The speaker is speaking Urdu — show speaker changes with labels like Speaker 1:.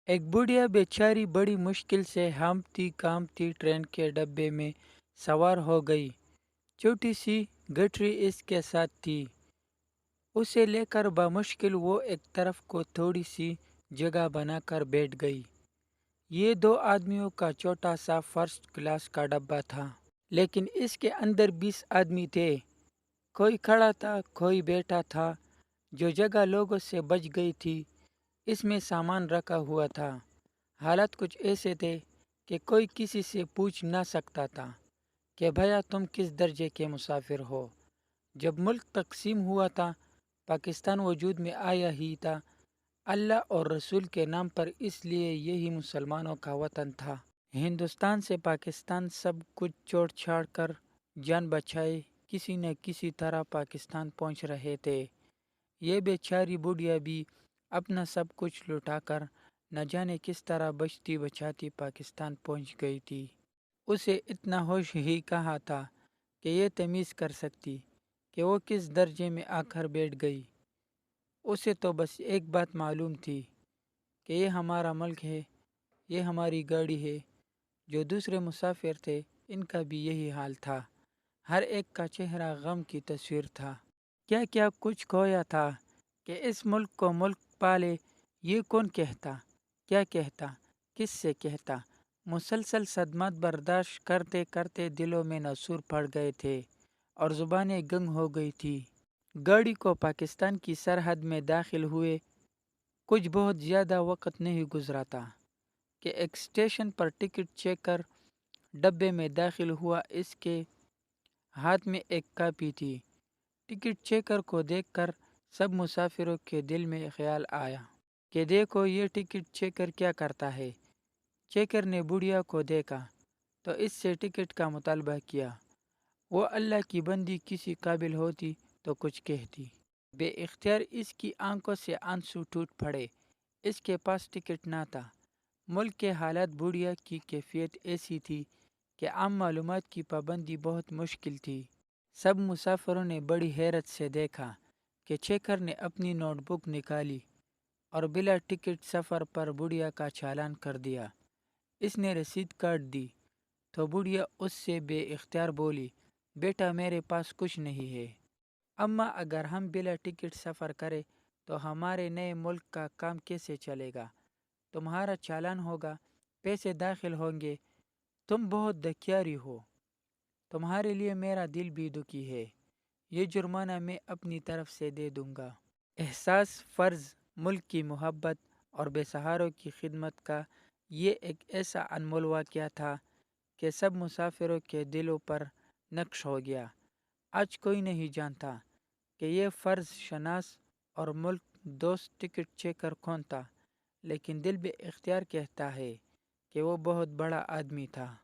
Speaker 1: ایک بڑھیا بیچاری بڑی مشکل سے ہامتی کامتی ٹرین کے ڈبے میں سوار ہو گئی۔ چھوٹی سی گٹری اس کے ساتھ تھی۔ اسے لے کر بمشکل وہ ایک طرف کو تھوڑی سی جگہ بنا کر بیٹھ گئی۔ یہ دو آدمیوں کا چھوٹا سا فرسٹ کلاس کا ڈبہ تھا، لیکن اس کے اندر 20 آدمی تھے۔ کوئی کھڑا تھا، کوئی بیٹھا تھا۔ جو جگہ لوگوں سے بچ گئی تھی اس میں سامان رکھا ہوا تھا۔ حالات کچھ ایسے تھے کہ کوئی کسی سے پوچھ نہ سکتا تھا کہ بھیا تم کس درجے کے مسافر ہو۔ جب ملک تقسیم ہوا تھا، پاکستان وجود میں آیا ہی تھا اللہ اور رسول کے نام پر، اس لیے یہی مسلمانوں کا وطن تھا۔ ہندوستان سے پاکستان سب کچھ چھوڑ چھاڑ کر جان بچائے کسی نہ کسی طرح پاکستان پہنچ رہے تھے۔ یہ بیچاری بڑھیا بھی اپنا سب کچھ لٹا کر نہ جانے کس طرح بچتی بچاتی پاکستان پہنچ گئی تھی۔ اسے اتنا ہوش ہی کہاں تھا کہ یہ تمیز کر سکتی کہ وہ کس درجے میں آ کر بیٹھ گئی۔ اسے تو بس ایک بات معلوم تھی کہ یہ ہمارا ملک ہے، یہ ہماری گاڑی ہے۔ جو دوسرے مسافر تھے ان کا بھی یہی حال تھا۔ ہر ایک کا چہرہ غم کی تصویر تھا۔ کیا کیا کچھ کھویا تھا کہ اس ملک کو ملک پالے، یہ کون کہتا؟ کیا کہتا؟ کس سے کہتا؟ مسلسل صدمات برداشت کرتے کرتے دلوں میں ناسور پڑ گئے تھے اور زبانیں گنگ ہو گئی تھی۔ گاڑی کو پاکستان کی سرحد میں داخل ہوئے کچھ بہت زیادہ وقت نہیں گزرا تھا کہ ایک اسٹیشن پر ٹکٹ چیکر ڈبے میں داخل ہوا۔ اس کے ہاتھ میں ایک کاپی تھی۔ ٹکٹ چیکر کو دیکھ کر سب مسافروں کے دل میں خیال آیا کہ دیکھو یہ ٹکٹ چیکر کیا کرتا ہے۔ چیکر نے بڑھیا کو دیکھا تو اس سے ٹکٹ کا مطالبہ کیا۔ وہ اللہ کی بندی کسی قابل ہوتی تو کچھ کہتی۔ بے اختیار اس کی آنکھوں سے آنسو ٹوٹ پڑے۔ اس کے پاس ٹکٹ نہ تھا۔ ملک کے حالات، بڑھیا کی کیفیت ایسی تھی کہ عام معلومات کی پابندی بہت مشکل تھی۔ سب مسافروں نے بڑی حیرت سے دیکھا کہ چیکر نے اپنی نوٹ بک نکالی اور بلا ٹکٹ سفر پر بڑھیا کا چالان کر دیا۔ اس نے رسید کاٹ دی تو بڑھیا اس سے بے اختیار بولی، بیٹا میرے پاس کچھ نہیں ہے، اما اگر ہم بلا ٹکٹ سفر کریں تو ہمارے نئے ملک کا کام کیسے چلے گا؟ تمہارا چالان ہوگا، پیسے داخل ہوں گے، تم بہت دکھیاری ہو، تمہارے لیے میرا دل بھی دکھی ہے، یہ جرمانہ میں اپنی طرف سے دے دوں گا۔ احساس، فرض، ملک کی محبت اور بے سہاروں کی خدمت کا یہ ایک ایسا انمول واقعہ تھا کہ سب مسافروں کے دلوں پر نقش ہو گیا۔ آج کوئی نہیں جانتا کہ یہ فرض شناس اور ملک دوست ٹکٹ چیکر کون تھا، لیکن دل بے اختیار کہتا ہے کہ وہ بہت بڑا آدمی تھا۔